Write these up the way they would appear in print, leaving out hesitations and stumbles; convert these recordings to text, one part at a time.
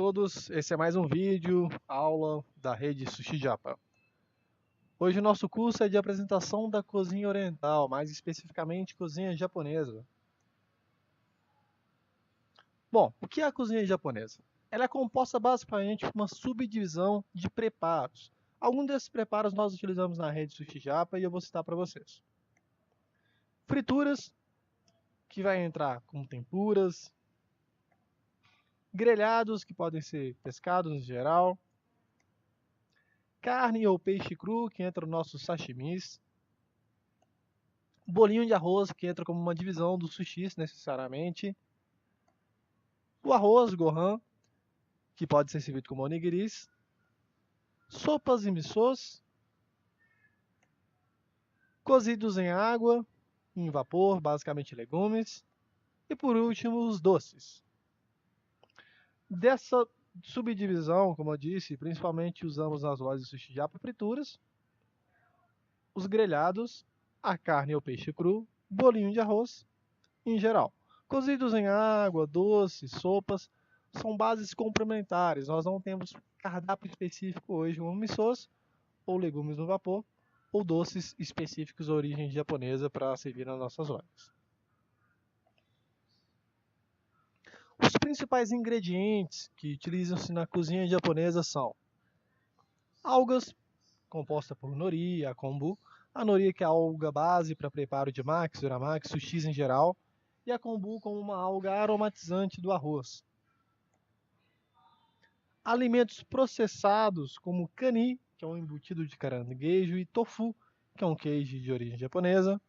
todos, esse é mais um vídeo, aula da rede Sushi Japa. Hoje o nosso curso é de apresentação da cozinha oriental, mais especificamente cozinha japonesa. Bom, o que é a cozinha japonesa? Ela é composta basicamente por uma subdivisão de preparos. Alguns desses preparos nós utilizamos na rede Sushi Japa e eu vou citar para vocês. Frituras, que vai entrar com tempuras, grelhados, que podem ser pescados em geral, carne ou peixe cru, que entra no nosso sashimis, bolinho de arroz, que entra como uma divisão do sushi necessariamente, o arroz gohan, que pode ser servido como onigiris, sopas e missos, cozidos em água, em vapor, basicamente legumes, e por último os doces. Dessa subdivisão, como eu disse, principalmente usamos nas lojas de sushi japa frituras, os grelhados, a carne ou peixe cru, bolinho de arroz, em geral. Cozidos em água, doces, sopas, são bases complementares. Nós não temos cardápio específico hoje, como missos, ou legumes no vapor, ou doces específicos de origem japonesa para servir nas nossas lojas. Os principais ingredientes que utilizam-se na cozinha japonesa são algas, composta por nori, a kombu. A nori que é a alga base para preparo de maki, uramaki, sushis em geral, e a kombu como uma alga aromatizante do arroz. Alimentos processados como kani, que é um embutido de caranguejo, e tofu, que é um queijo de origem japonesa.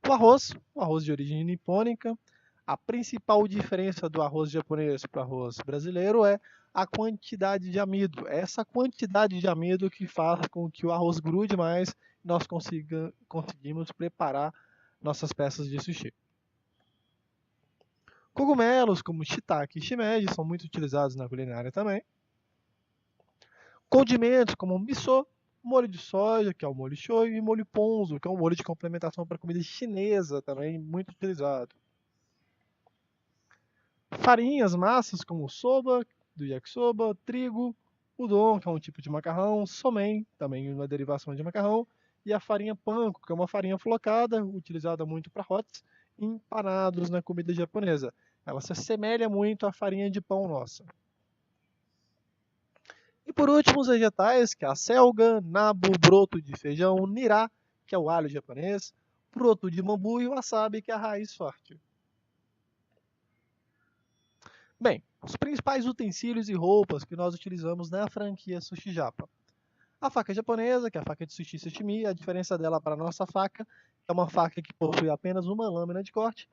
O arroz de origem nipônica. A principal diferença do arroz japonês para o arroz brasileiro é a quantidade de amido. É essa quantidade de amido que faz com que o arroz grude mais e nós conseguimos preparar nossas peças de sushi. Cogumelos como shiitake e shimeji são muito utilizados na culinária também. Condimentos como miso, molho de soja, que é o molho shoyu, e molho ponzu, que é um molho de complementação para comida chinesa também, muito utilizado. Farinhas, massas como o soba, do yakisoba, trigo, udon, que é um tipo de macarrão, somen, também uma derivação de macarrão, e a farinha panko, que é uma farinha flocada, utilizada muito para hots, empanados na comida japonesa. Ela se assemelha muito à farinha de pão nossa. E por último, os vegetais, que é a selga, nabo, broto de feijão, nirá, que é o alho japonês, broto de bambu e o wasabi, que é a raiz forte. Bem, os principais utensílios e roupas que nós utilizamos na franquia Sushi Japa. A faca japonesa, que é a faca de sushi sashimi, a diferença dela para a nossa faca é uma faca que possui apenas uma lâmina de corte,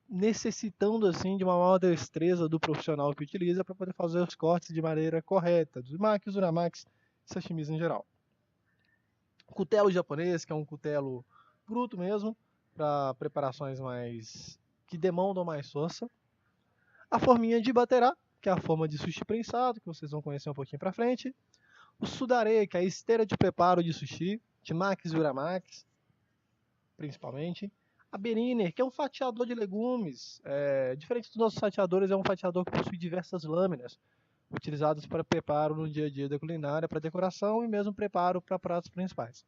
necessitando assim de uma maior destreza do profissional que utiliza para poder fazer os cortes de maneira correta, dos makis, uramakis e sashimis em geral. Cutelo japonês, que é um cutelo bruto mesmo, para preparações mais que demandam mais força. A forminha de baterá, que é a forma de sushi prensado, que vocês vão conhecer um pouquinho para frente. O sudare, que é a esteira de preparo de sushi, de makis e uramakis, principalmente. A beriner, que é um fatiador de legumes. Diferente dos nossos fatiadores, é um fatiador que possui diversas lâminas, utilizadas para preparo no dia a dia da culinária, para decoração e mesmo preparo para pratos principais.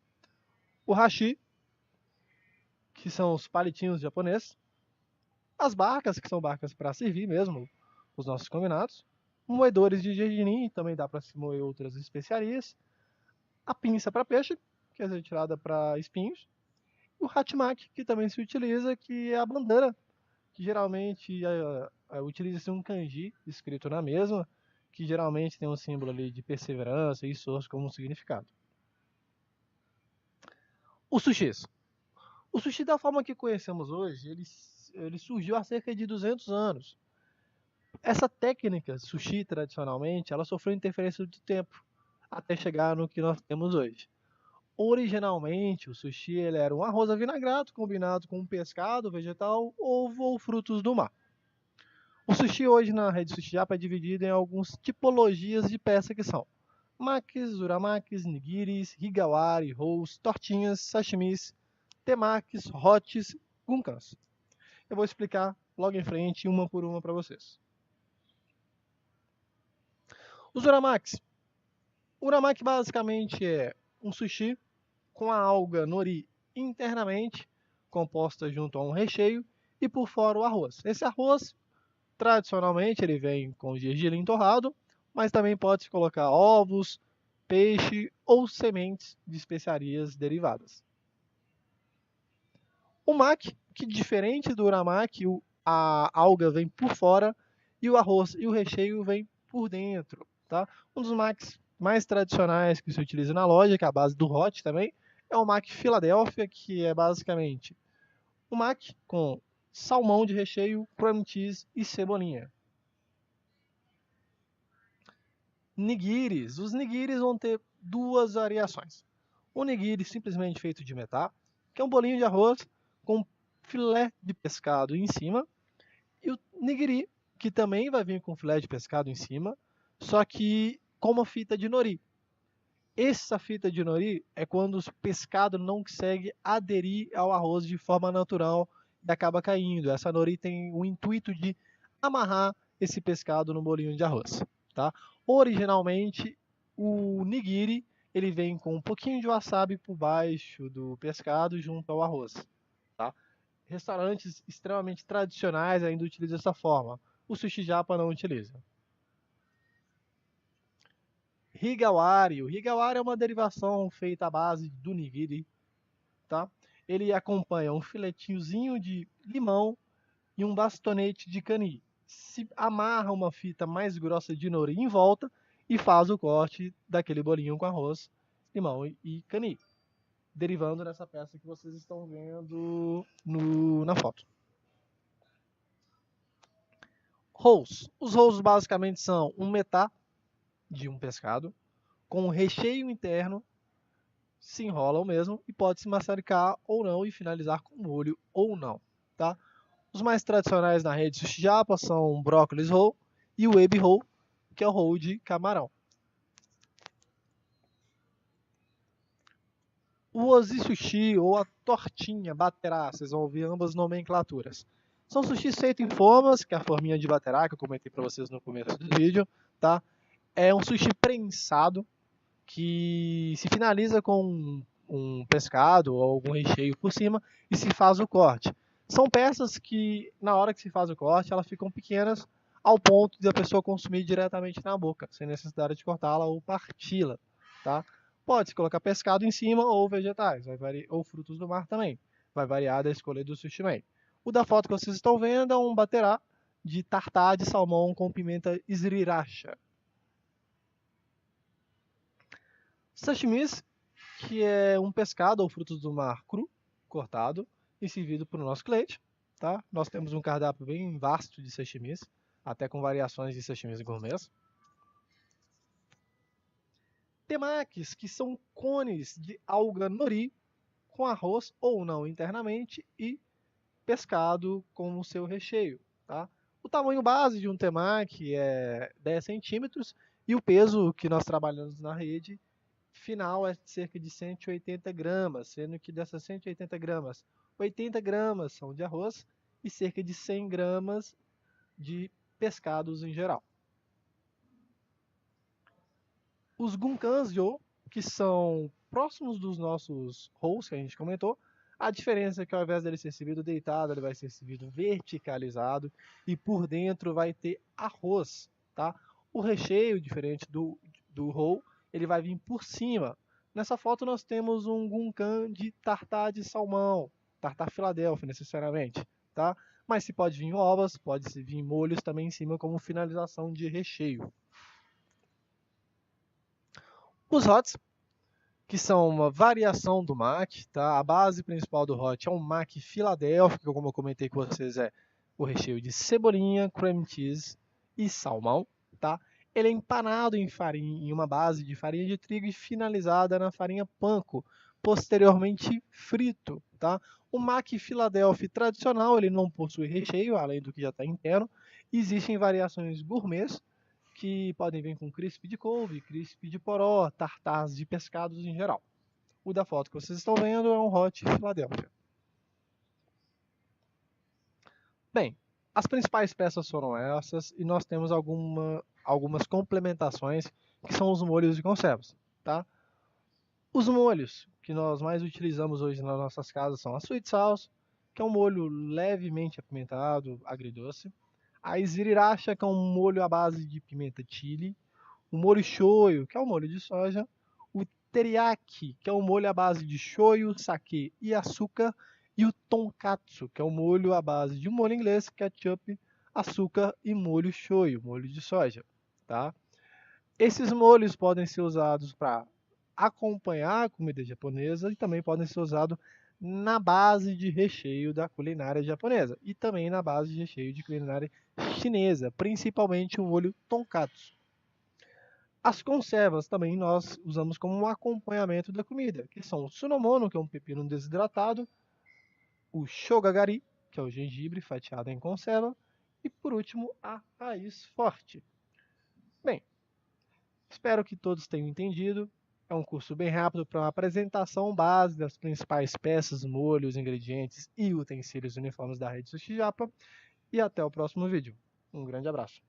O hashi, que são os palitinhos japoneses. As barcas, que são barcas para servir mesmo os nossos combinados. Moedores de gergelim, também dá para se moer outras especiarias. A pinça para peixe, que é retirada para espinhos. E o hatimaki, que também se utiliza, que é a bandeira, que geralmente utiliza-se um kanji escrito na mesma, que geralmente tem um símbolo ali de perseverança e esforço como um significado. O sushi. O sushi da forma que conhecemos hoje, ele surgiu há cerca de 200 anos. Essa técnica, sushi tradicionalmente, ela sofreu interferência do tempo, até chegar no que nós temos hoje. Originalmente, o sushi ele era um arroz avinagrado combinado com um pescado, vegetal, ovo ou frutos do mar. O sushi hoje na rede Sushi Japa é dividido em algumas tipologias de peça que são makis, uramakis, nigiris, higawari, rolls, tortinhas, sashimis, temakis, hotes, gunkans. Eu vou explicar logo em frente, uma por uma para vocês. Os uramaki. O uramaki basicamente é um sushi com a alga nori internamente, composta junto a um recheio, e por fora o arroz. Esse arroz, tradicionalmente, ele vem com gergelim torrado, mas também pode-se colocar ovos, peixe ou sementes de especiarias derivadas. O maki, que diferente do uramaki, a alga vem por fora e o arroz e o recheio vem por dentro. Tá? Um dos makis mais tradicionais que se utiliza na loja, que é a base do hot também, é o maki Filadélfia, que é basicamente um maki com salmão de recheio, cream cheese e cebolinha. Nigiris. Os nigiris vão ter duas variações. O nigiri simplesmente feito de metá, que é um bolinho de arroz com filé de pescado em cima, e o nigiri, que também vai vir com filé de pescado em cima, só que com uma fita de nori. Essa fita de nori é quando o pescado não consegue aderir ao arroz de forma natural e acaba caindo. Essa nori tem o intuito de amarrar esse pescado no bolinho de arroz. Tá? Originalmente, o nigiri ele vem com um pouquinho de wasabi por baixo do pescado junto ao arroz. Tá? Restaurantes extremamente tradicionais ainda utilizam dessa forma. O sushi japa não utiliza. Higawari. O higawari é uma derivação feita à base do nigiri. Tá? Ele acompanha um filetinhozinho de limão e um bastonete de cani. Se amarra uma fita mais grossa de nori em volta e faz o corte daquele bolinho com arroz, limão e cani, derivando nessa peça que vocês estão vendo na foto. Rolls. Os rolls basicamente são um metá de um pescado com um recheio interno, se enrola o mesmo e pode se maçaricar ou não e finalizar com molho ou não. Tá? Os mais tradicionais na rede Sushi Japa são o brócolis roll e o ebi roll, que é o roll de camarão. O ozi sushi ou a tortinha baterá, vocês vão ouvir ambas nomenclaturas. São sushis feitos em formas, que é a forminha de baterá que eu comentei para vocês no começo do vídeo, tá? É um sushi prensado que se finaliza com um pescado ou algum recheio por cima e se faz o corte. São peças que, na hora que se faz o corte, elas ficam pequenas ao ponto de a pessoa consumir diretamente na boca, sem necessidade de cortá-la ou parti-la, tá? Pode-se colocar pescado em cima ou vegetais, ou frutos do mar também. Vai variar da escolha do sushi man. O da foto que vocês estão vendo é um baterá de tartar de salmão com pimenta sriracha. Sashimis, que é um pescado ou frutos do mar cru, cortado e servido para o nosso cliente. Tá? Nós temos um cardápio bem vasto de sashimis, até com variações de sashimis gourmets. Temakis, que são cones de alga nori com arroz ou não internamente e pescado com o seu recheio. Tá? O tamanho base de um temaki é 10 centímetros e o peso que nós trabalhamos na rede final é cerca de 180 gramas, sendo que dessas 180 gramas, 80 gramas são de arroz e cerca de 100 gramas de pescados em geral. Os gunkanjo, que são próximos dos nossos rolls que a gente comentou, a diferença é que ao invés dele ser servido deitado, ele vai ser servido verticalizado e por dentro vai ter arroz. Tá? O recheio, diferente do roll, ele vai vir por cima. Nessa foto nós temos um gunkan de tartar de salmão, tartar Filadélfia necessariamente. Tá? Mas se pode vir ovas, pode vir molhos também em cima como finalização de recheio. Os hots, que são uma variação do maqui, tá? A base principal do hot é um maqui Filadélfia, que como eu comentei com vocês é o recheio de cebolinha, cream cheese e salmão, tá? Ele é empanado em farinha, em uma base de farinha de trigo e finalizada na farinha panko, posteriormente frito, tá? O maqui Filadélfia tradicional, ele não possui recheio, além do que já está interno. Existem variações gourmets, que podem vir com crisp de couve, crisp de poró, tartars de pescados em geral. O da foto que vocês estão vendo é um hot Filadélfia. Bem, as principais peças foram essas e nós temos algumas complementações que são os molhos de conservas, tá? Os molhos que nós mais utilizamos hoje nas nossas casas são a sweet sauce, que é um molho levemente apimentado, agridoce. A sriracha, que é um molho à base de pimenta chili. O molho shoyu, que é um molho de soja. O teriyaki, que é um molho à base de shoyu, sake e açúcar. E o tonkatsu, que é um molho à base de um molho inglês, ketchup, açúcar e molho shoyu, molho de soja, tá? Esses molhos podem ser usados para acompanhar a comida japonesa e também podem ser usados na base de recheio da culinária japonesa e também na base de recheio de culinária chinesa, principalmente o molho tonkatsu. As conservas também nós usamos como um acompanhamento da comida, que são o sunomono, que é um pepino desidratado, o shogagari, que é o gengibre fatiado em conserva, e por último a raiz forte. Bem, espero que todos tenham entendido. É um curso bem rápido para uma apresentação base das principais peças, molhos, ingredientes e utensílios uniformes da rede Sushi Japa. E até o próximo vídeo. Um grande abraço.